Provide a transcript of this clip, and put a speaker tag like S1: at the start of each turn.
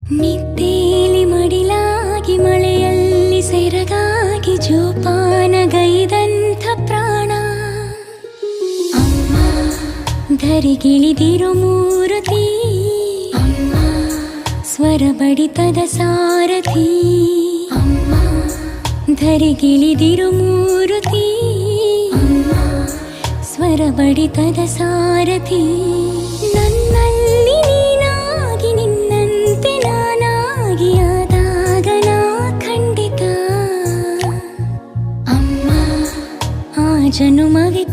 S1: ನಿದ್ದೇಲಿ ಮಡಿಲಾಗಿ ಮಳೆಯಲ್ಲಿ ಸೆರಗಾಗಿ ಜೋಪಾನಗೈದಂಥ ಪ್ರಾಣ ಅಮ್ಮ ಧರಿಗಿಳಿದಿರೋ ಮೂರುತಿ ಅಮ್ಮ ಸ್ವರ ಬಡಿತದ ಸಾರಥಿ ಅಮ್ಮ ಧರಿಗಿಳಿದಿರೋ ಮೂರುತಿ ಅಮ್ಮ ಸ್ವರ ಬಡಿತದ ಸಾರಥಿ ನನ್ನಲ್ಲಿ ನೀನಾಗಿ ನಿನ್ನಂತೆ ನಾನಾಗಿ ಆದಾಗ ನಾ ಖಂಡಿತ ಅಮ್ಮ ಆ ಜನುಮವೇ